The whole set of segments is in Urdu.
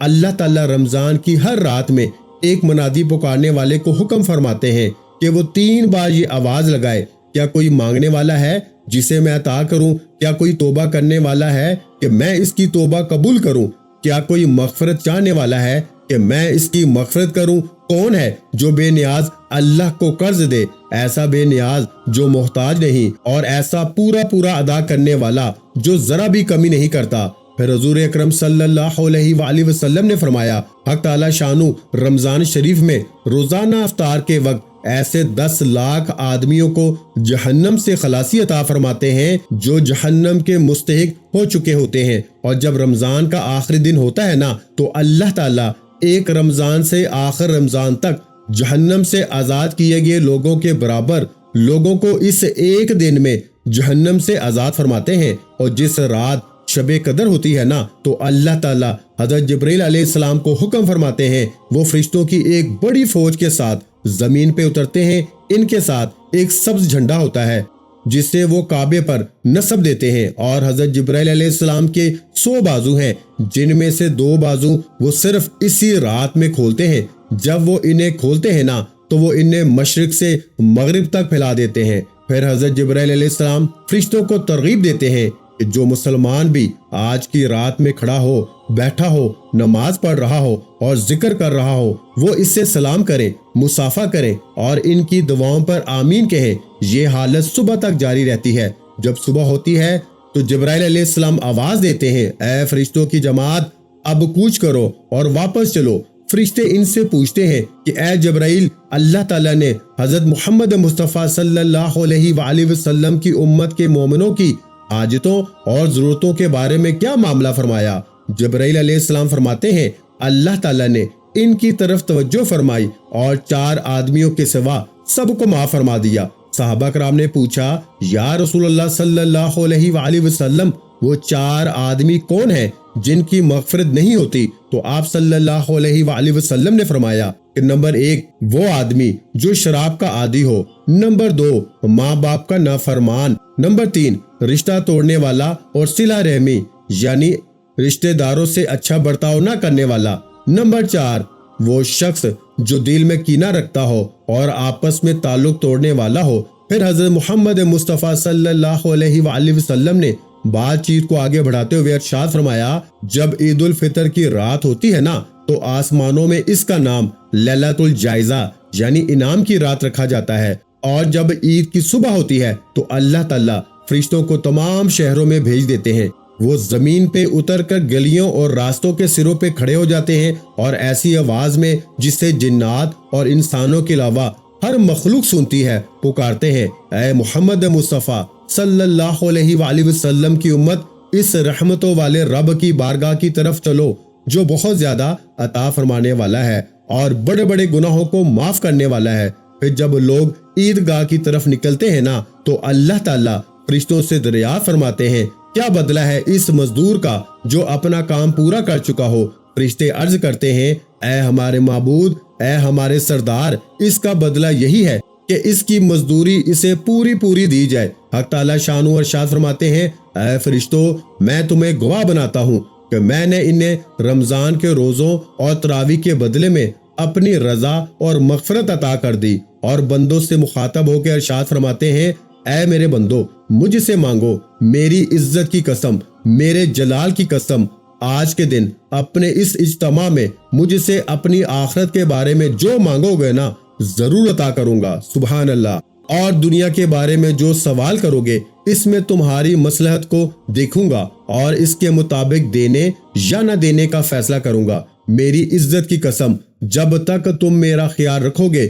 اللہ تعالیٰ رمضان کی ہر رات میں ایک منادی پکارنے والے کو حکم فرماتے ہیں کہ وہ 3 بار یہ آواز لگائے، کیا کوئی مانگنے والا ہے جسے میں عطا کروں؟ کیا کوئی توبہ کرنے والا ہے کہ میں اس کی توبہ قبول کروں؟ کیا کوئی مغفرت چاہنے والا ہے کہ میں اس کی مغفرت کروں؟ کون ہے جو بے نیاز اللہ کو قرض دے، ایسا بے نیاز جو محتاج نہیں، اور ایسا پورا پورا ادا کرنے والا جو ذرا بھی کمی نہیں کرتا؟ پھر حضور اکرم صلی اللہ علیہ وآلہ وسلم نے فرمایا، حق تعالی شانو رمضان شریف میں روزانہ افطار کے وقت ایسے 10 لاکھ آدمیوں کو جہنم سے خلاصی عطا فرماتے ہیں جو جہنم کے مستحق ہو چکے ہوتے ہیں۔ اور جب رمضان کا آخری دن ہوتا ہے نا، تو اللہ تعالیٰ ایک رمضان سے آخر رمضان تک جہنم سے آزاد کیے گئے لوگوں کے برابر لوگوں کو اس ایک دن میں جہنم سے آزاد فرماتے ہیں۔ اور جس رات شب قدر ہوتی ہے نا، تو اللہ تعالیٰ حضرت جبرائیل علیہ السلام کو حکم فرماتے ہیں، وہ فرشتوں کی ایک بڑی فوج کے ساتھ زمین پہ اترتے ہیں۔ ان کے ساتھ ایک سبز جھنڈا ہوتا ہے جس سے وہ کعبے پر نصب دیتے ہیں، اور حضرت جبرائیل علیہ السلام کے 100 بازو ہیں، جن میں سے 2 بازو وہ صرف اسی رات میں کھولتے ہیں۔ جب وہ انہیں کھولتے ہیں نا، تو وہ انہیں مشرق سے مغرب تک پھیلا دیتے ہیں۔ پھر حضرت جبرائیل علیہ السلام فرشتوں کو ترغیب دیتے ہیں کہ جو مسلمان بھی آج کی رات میں کھڑا ہو، بیٹھا ہو، نماز پڑھ رہا ہو اور ذکر کر رہا ہو، وہ اس سے سلام کریں، مصافحہ کریں اور ان کی دعاؤں پر آمین کہیں۔ یہ حالت صبح تک جاری رہتی ہے۔ جب صبح ہوتی ہے تو جبرائیل علیہ السلام آواز دیتے ہیں، اے فرشتوں کی جماعت، اب کوچ کرو اور واپس چلو۔ فرشتے ان سے پوچھتے ہیں کہ اے جبرائیل، اللہ تعالیٰ نے حضرت محمد مصطفیٰ صلی اللہ علیہ وآلہ وسلم کی امت کے مومنوں کی حاجتوں اور ضرورتوں کے بارے میں کیا معاملہ فرمایا؟ جبرائیل علیہ السلام فرماتے ہیں، اللہ تعالیٰ نے ان کی طرف توجہ فرمائی اور 4 آدمیوں کے سوا سب کو معاف فرما دیا۔ صحابہ کرام نے پوچھا، یا رسول اللہ صلی اللہ علیہ وآلہ وسلم، وہ 4 آدمی کون ہیں جن کی مغفرت نہیں ہوتی؟ تو آپ صلی اللہ علیہ وآلہ وسلم نے فرمایا کہ نمبر 1 وہ آدمی جو شراب کا عادی ہو، نمبر 2 ماں باپ کا نافرمان، نمبر 3 رشتہ توڑنے والا اور صلہ رحمی یعنی رشتہ داروں سے اچھا برتاؤ نہ کرنے والا، نمبر 4 وہ شخص جو دل میں کینہ رکھتا ہو اور آپس میں تعلق توڑنے والا ہو۔ پھر حضرت محمد مصطفیٰ صلی اللہ علیہ وآلہ وسلم نے بات چیت کو آگے بڑھاتے ہوئے ارشاد فرمایا، جب عید الفطر کی رات ہوتی ہے نا، تو آسمانوں میں اس کا نام لیلۃ الجائزہ یعنی انعام کی رات رکھا جاتا ہے، اور جب عید کی صبح ہوتی ہے تو اللہ تعالیٰ فرشتوں کو تمام شہروں میں بھیج دیتے ہیں۔ وہ زمین پہ اتر کر گلیوں اور راستوں کے سروں پہ کھڑے ہو جاتے ہیں اور ایسی آواز میں جس سے جنات اور انسانوں کے علاوہ ہر مخلوق سنتی ہے پکارتے ہیں، اے محمد مصطفیٰ صلی اللہ علیہ وآلہ وسلم کی امت، اس رحمتوں والے رب کی بارگاہ کی طرف چلو جو بہت زیادہ عطا فرمانے والا ہے اور بڑے بڑے گناہوں کو معاف کرنے والا ہے۔ پھر جب لوگ عیدگاہ کی طرف نکلتے ہیں نا، تو اللہ تعالیٰ فرشتوں سے دریافت فرماتے ہیں، کیا بدلہ ہے اس مزدور کا جو اپنا کام پورا کر چکا ہو؟ فرشتے عرض کرتے ہیں، اے ہمارے معبود، اے ہمارے سردار، اس کا بدلہ یہی ہے کہ اس کی مزدوری اسے پوری دی جائے۔ حق تعالیٰ شانو ارشاد فرماتے ہیں، اے فرشتوں، میں تمہیں گواہ بناتا ہوں کہ میں نے انہیں رمضان کے روزوں اور تراویح کے بدلے میں اپنی رضا اور مغفرت عطا کر دی۔ اور بندوں سے مخاطب ہو کے ارشاد فرماتے ہیں، اے میرے بندو، مجھ سے مانگو، میری عزت کی قسم، میرے جلال کی قسم، آج کے دن اپنے اس اجتماع میں مجھ سے اپنی آخرت کے بارے میں جو مانگو گے نا، ضرور عطا کروں گا۔ سبحان اللہ۔ اور دنیا کے بارے میں جو سوال کرو گے، اس میں تمہاری مصلحت کو دیکھوں گا اور اس کے مطابق دینے یا نہ دینے کا فیصلہ کروں گا۔ میری عزت کی قسم، جب تک تم میرا خیال رکھو گے،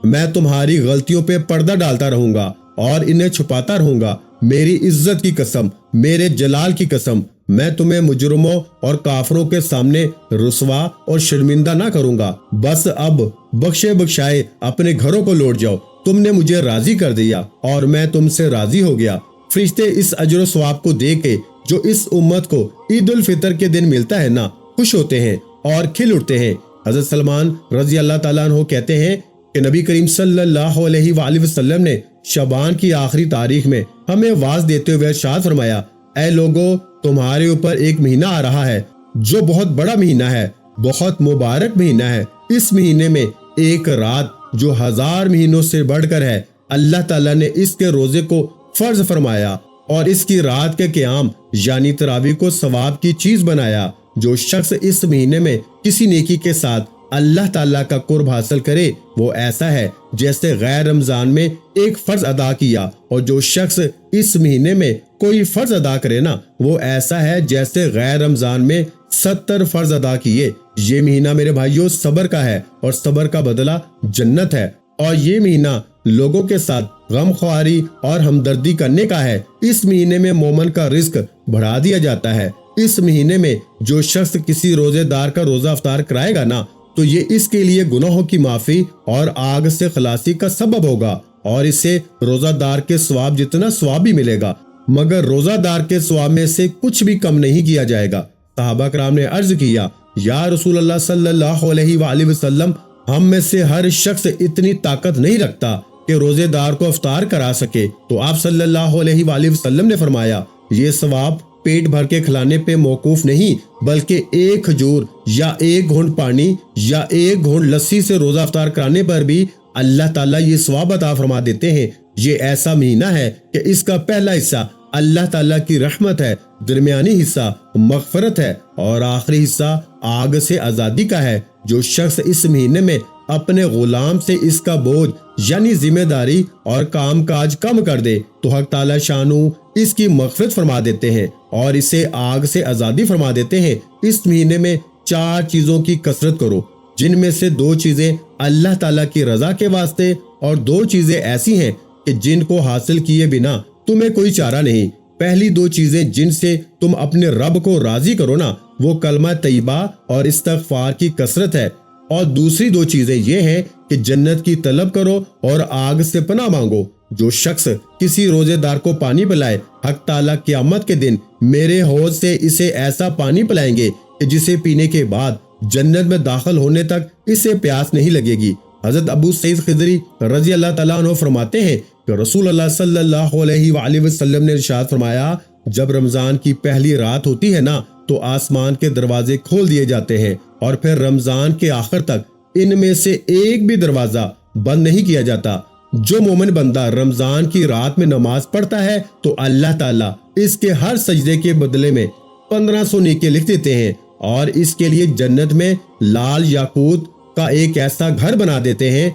میں تمہاری غلطیوں پہ پردہ ڈالتا رہوں گا اور انہیں چھپاتا رہوں گا۔ میری عزت کی قسم، میرے جلال کی قسم، میں تمہیں مجرموں اور کافروں کے سامنے رسوا اور شرمندہ نہ کروں گا۔ بس اب بخشے بخشائے اپنے گھروں کو لوٹ جاؤ، تم نے مجھے راضی کر دیا اور میں تم سے راضی ہو گیا۔ فرشتے اس اجر و ثواب کو دے کے جو اس امت کو عید الفطر کے دن ملتا ہے نا، خوش ہوتے ہیں اور کھل اٹھتے ہیں۔ حضرت سلمان رضی اللہ تعالیٰ عنہ کہتے ہیں کہ نبی کریم صلی اللہ علیہ وآلہ وسلم نے شعبان کی آخری تاریخ میں ہمیں واعظ دیتے ہوئے ارشاد فرمایا، اے لوگو، تمہارے اوپر ایک مہینہ آ رہا ہے جو بہت بڑا مہینہ ہے، بہت مبارک مہینہ ہے۔ اس مہینے میں ایک رات جو 1000 مہینوں سے بڑھ کر ہے، اللہ تعالیٰ نے اس کے روزے کو فرض فرمایا اور اس کی رات کے قیام یعنی تراویح کو ثواب کی چیز بنایا۔ جو شخص اس مہینے میں کسی نیکی کے ساتھ اللہ تعالیٰ کا قرب حاصل کرے وہ ایسا ہے جیسے غیر رمضان میں ایک فرض ادا کیا، اور جو شخص اس مہینے میں کوئی فرض ادا کرے نا وہ ایسا ہے جیسے غیر رمضان میں 70 فرض ادا کیے۔ یہ مہینہ میرے بھائیوں صبر کا ہے اور صبر کا بدلہ جنت ہے، اور یہ مہینہ لوگوں کے ساتھ غم خواری اور ہمدردی کرنے کا ہے۔ اس مہینے میں مومن کا رزق بڑھا دیا جاتا ہے۔ اس مہینے میں جو شخص کسی روزے دار کا روزہ افطار کرائے گا نا تو یہ اس کے لیے گناہوں کی معافی اور آگ سے خلاصی کا سبب ہوگا، اور اسے روزہ دار کے ثواب جتنا ثواب بھی ملے گا، مگر روزہ دار کے ثواب میں سے کچھ بھی کم نہیں کیا جائے گا۔ صحابہ کرام نے عرض کیا، یا رسول اللہ صلی اللہ علیہ وآلہ وسلم، ہم میں سے ہر شخص اتنی طاقت نہیں رکھتا کہ روزے دار کو افطار کرا سکے۔ تو آپ صلی اللہ علیہ وآلہ وسلم نے فرمایا، یہ ثواب پیٹ بھر کے کھلانے پہ موقوف نہیں، بلکہ ایک کھجور یا ایک گھونٹ پانی یا ایک گھونٹ لسی سے روزہ افطار کرانے پر بھی اللہ تعالیٰ یہ ثواب عطا فرما دیتے ہیں۔ یہ ایسا مہینہ ہے کہ اس کا پہلا حصہ اللہ تعالیٰ کی رحمت ہے، درمیانی حصہ مغفرت ہے اور آخری حصہ آگ سے آزادی کا ہے۔ جو شخص اس مہینے میں اپنے غلام سے اس کا بوجھ یعنی ذمہ داری اور کام کاج کم کر دے تو حق تعالیٰ شانو اس کی مغفرت فرما دیتے ہیں اور اسے آگ سے آزادی فرما دیتے ہیں۔ اس مہینے میں 4 چیزوں کی کثرت کرو، جن میں سے 2 چیزیں اللہ تعالیٰ کی رضا کے واسطے اور 2 چیزیں ایسی ہیں کہ جن کو حاصل کیے بنا تمہیں کوئی چارہ نہیں۔ پہلی 2 چیزیں جن سے تم اپنے رب کو راضی کرو نا وہ کلمہ طیبہ اور استغفار کی کثرت ہے، اور دوسری 2 چیزیں یہ ہیں کہ جنت کی طلب کرو اور آگ سے پناہ مانگو۔ جو شخص کسی روزے دار کو پانی پلائے، حق تعالیٰ قیامت کے دن میرے حوض سے اسے ایسا پانی پلائیں گے کہ جسے پینے کے بعد جنت میں داخل ہونے تک اسے پیاس نہیں لگے گی۔ حضرت ابو سعید خدری رضی اللہ تعالیٰ عنہ فرماتے ہیں کہ رسول اللہ صلی اللہ علیہ وآلہ وسلم نے ارشاد فرمایا، جب رمضان کی پہلی رات ہوتی ہے نا تو آسمان کے دروازے کھول دیے جاتے ہیں اور پھر رمضان کے آخر تک ان میں سے ایک بھی دروازہ بند نہیں کیا جاتا۔ جو مومن بندہ رمضان کی رات میں نماز پڑھتا ہے تو اللہ تعالیٰ اس کے ہر سجدے کے بدلے میں 1500 نیکیاں لکھ دیتے ہیں اور اس کے لیے جنت میں لال یاقوت کا ایک ایسا گھر بنا دیتے ہیں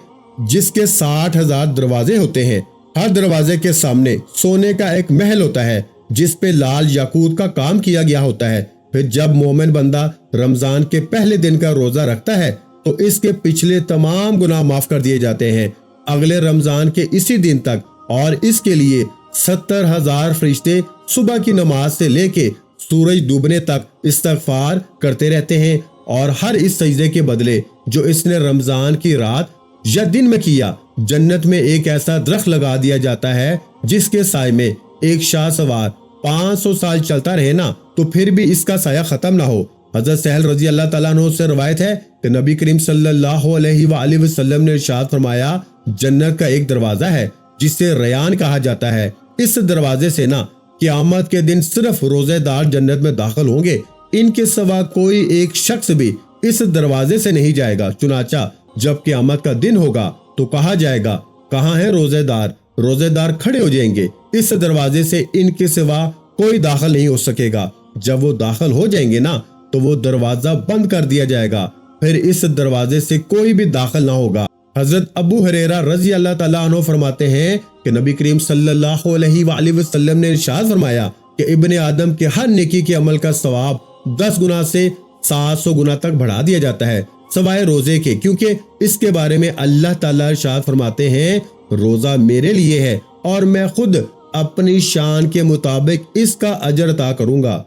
جس کے 60,000 دروازے ہوتے ہیں۔ ہر دروازے کے سامنے سونے کا ایک محل ہوتا ہے جس پہ لال یاقوت کا کام کیا گیا ہوتا ہے۔ پھر جب مومن بندہ رمضان کے پہلے دن کا روزہ رکھتا ہے تو اس کے پچھلے تمام گناہ معاف کر دیے جاتے ہیں اگلے رمضان کے اسی دن تک، اور اس کے لیے 70,000 فرشتے صبح کی نماز سے لے کے سورج ڈوبنے تک استغفار کرتے رہتے ہیں، اور ہر اس سجدے کے بدلے جو اس نے رمضان کی رات یا دن میں کیا، جنت میں ایک ایسا درخت لگا دیا جاتا ہے جس کے سائے میں ایک شاہ سوار 500 سال چلتا رہے نا تو پھر بھی اس کا سایہ ختم نہ ہو۔ حضرت سہل رضی اللہ تعالیٰ عنہ سے روایت ہے کہ نبی کریم صلی اللہ علیہ وآلہ وسلم نے ارشاد فرمایا، جنت کا ایک دروازہ ہے جسے ریان کہا جاتا ہے، اس دروازے سے نا قیامت کے دن صرف روزے دار جنت میں داخل ہوں گے، ان کے سوا کوئی ایک شخص بھی اس دروازے سے نہیں جائے گا۔ چنانچہ جب قیامت کا دن ہوگا تو کہا جائے گا، کہاں ہے روزے دار؟ روزے دار کھڑے ہو جائیں گے، اس دروازے سے ان کے سوا کوئی داخل نہیں ہو سکے گا۔ جب وہ داخل ہو جائیں گے نا تو وہ دروازہ بند کر دیا جائے گا، پھر اس دروازے سے کوئی بھی داخل نہ ہوگا۔ حضرت ابو ہریرہ رضی اللہ تعالیٰ عنہ فرماتے ہیں کہ نبی کریم صلی اللہ علیہ وآلہ وسلم نے ارشاد فرمایا کہ ابن آدم کے ہر نیکی کے عمل کا ثواب 10 گنا سے 700 گنا تک بڑھا دیا جاتا ہے، سوائے روزے کے، کیونکہ اس کے بارے میں اللہ تعالیٰ ارشاد فرماتے ہیں، روزہ میرے لیے ہے اور میں خود اپنی شان کے مطابق اس کا اجر عطا کروں گا،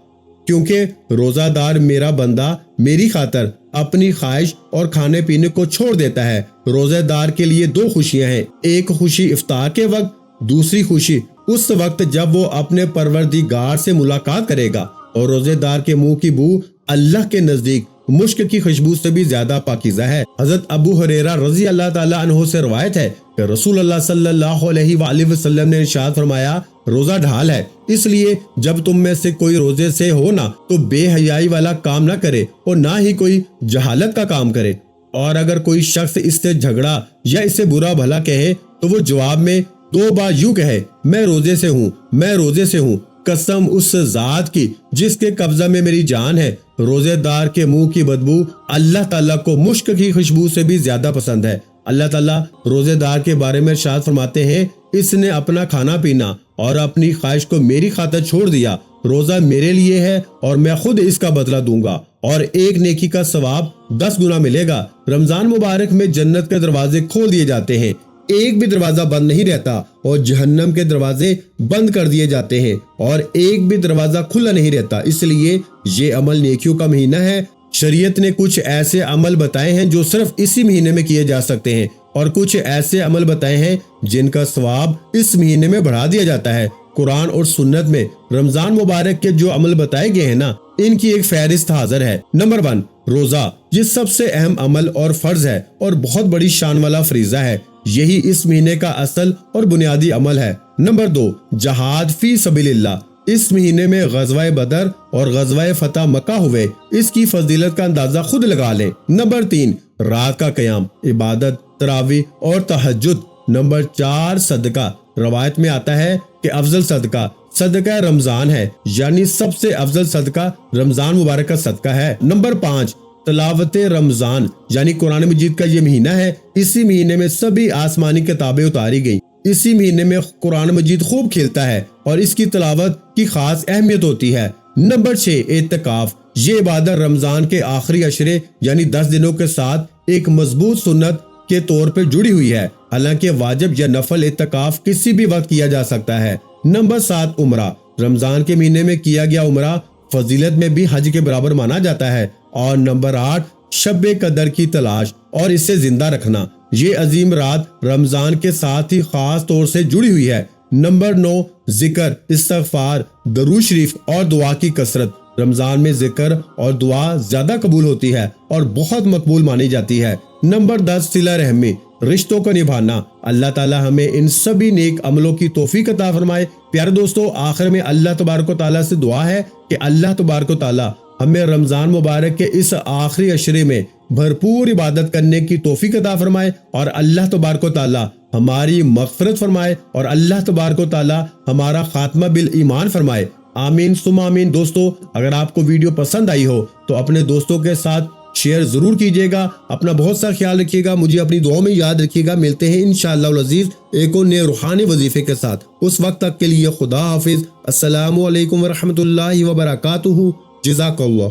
کیونکہ روزہ دار میرا بندہ میری خاطر اپنی خواہش اور کھانے پینے کو چھوڑ دیتا ہے۔ روزہ دار کے لیے 2 خوشیاں ہیں، ایک خوشی افطار کے وقت، دوسری خوشی اس وقت جب وہ اپنے پروردگار سے ملاقات کرے گا، اور روزے دار کے منہ کی بو اللہ کے نزدیک مشک کی خوشبو سے بھی زیادہ پاکیزہ ہے۔ حضرت ابو ہریرہ رضی اللہ تعالیٰ عنہ سے روایت ہے کہ رسول اللہ صلی اللہ علیہ وآلہ وسلم نے ارشاد فرمایا، روزہ ڈھال ہے، اس لیے جب تم میں سے کوئی روزے سے ہو نا تو بے حیائی والا کام نہ کرے اور نہ ہی کوئی جہالت کا کام کرے، اور اگر کوئی شخص اس سے جھگڑا یا اسے برا بھلا کہے تو وہ جواب میں 2 بار یوں کہے، میں روزے سے ہوں، میں روزے سے ہوں، قسم اس ذات کی جس کے قبضہ میں میری جان ہے، روزے دار کے منہ کی بدبو اللہ تعالیٰ کو مشک کی خوشبو سے بھی زیادہ پسند ہے۔ اللہ تعالیٰ روزے دار کے بارے میں ارشاد فرماتے ہیں، اس نے اپنا کھانا پینا اور اپنی خواہش کو میری خاطر چھوڑ دیا، روزہ میرے لیے ہے اور میں خود اس کا بدلہ دوں گا، اور ایک نیکی کا ثواب 10 گنا ملے گا۔ رمضان مبارک میں جنت کے دروازے کھول دیے جاتے ہیں، ایک بھی دروازہ بند نہیں رہتا، اور جہنم کے دروازے بند کر دیے جاتے ہیں اور ایک بھی دروازہ کھلا نہیں رہتا۔ اس لیے یہ عمل نیکیوں کا مہینہ ہے۔ شریعت نے کچھ ایسے عمل بتائے ہیں جو صرف اسی مہینے میں کیے جا سکتے ہیں، اور کچھ ایسے عمل بتائے ہیں جن کا ثواب اس مہینے میں بڑھا دیا جاتا ہے۔ قرآن اور سنت میں رمضان مبارک کے جو عمل بتائے گئے ہیں نا، ان کی ایک فہرست حاضر ہے۔ نمبر 1، روزہ، یہ سب سے اہم عمل اور فرض ہے اور بہت بڑی شان والا فریضہ ہے، یہی اس مہینے کا اصل اور بنیادی عمل ہے۔ نمبر 2، جہاد فی سبیل اللہ، اس مہینے میں غزوہ بدر اور غزوہ فتح مکہ ہوئے، اس کی فضیلت کا اندازہ خود لگا لیں۔ نمبر 3، رات کا قیام، عبادت، تراویح اور تہجد۔ نمبر 4، صدقہ، روایت میں آتا ہے کہ افضل صدقہ رمضان ہے، یعنی سب سے افضل صدقہ رمضان مبارک کا صدقہ ہے۔ نمبر 5، تلاوت رمضان، یعنی قرآن مجید کا یہ مہینہ ہے، اسی مہینے میں سبھی آسمانی کتابیں اتاری گئیں، اسی مہینے میں قرآن مجید خوب کھلتا ہے اور اس کی تلاوت کی خاص اہمیت ہوتی ہے۔ نمبر 6، اعتکاف، یہ عبادت رمضان کے آخری عشرے یعنی 10 دنوں کے ساتھ ایک مضبوط سنت کے طور پر جڑی ہوئی ہے، حالانکہ واجب یا نفل اعتکاف کسی بھی وقت کیا جا سکتا ہے۔ نمبر 7، عمرہ، رمضان کے مہینے میں کیا گیا عمرہ فضیلت میں بھی حج کے برابر مانا جاتا ہے۔ اور نمبر 8، شب قدر کی تلاش اور اسے زندہ رکھنا، یہ عظیم رات رمضان کے ساتھ ہی خاص طور سے جڑی ہوئی ہے۔ نمبر 9، ذکر، استغفار، درود شریف اور دعا کی کثرت، رمضان میں ذکر اور دعا زیادہ قبول ہوتی ہے اور بہت مقبول مانی جاتی ہے۔ نمبر 10، صلہ رحمی، رشتوں کو نبھانا، اللہ تعالیٰ ہمیں ان سبھی نیک عملوں کی توفیق عطا فرمائے۔ پیارے دوستو، آخر میں اللہ تبارک و تعالیٰ سے دعا ہے کہ اللہ تبارک و تعالیٰ ہمیں رمضان مبارک کے اس آخری عشرے میں بھرپور عبادت کرنے کی توفیق عطا فرمائے، اور اللہ تبارک و تعالیٰ ہماری مغفرت فرمائے، اور اللہ تبارک و تعالیٰ ہمارا خاتمہ بالایمان فرمائے۔ آمین ثم آمین۔ دوستو، اگر آپ کو ویڈیو پسند آئی ہو تو اپنے دوستوں کے ساتھ شیئر ضرور کیجیے گا۔ اپنا بہت سا خیال رکھیے گا، مجھے اپنی دعاؤں میں یاد رکھیے گا۔ ملتے ہیں انشاءاللہ العزیز ایک اور نئے روحانی وظیفے کے ساتھ، اس وقت تک کے لیے خدا حافظ۔ السلام علیکم ورحمۃ اللہ وبرکاتہ۔ جزاک اللہ۔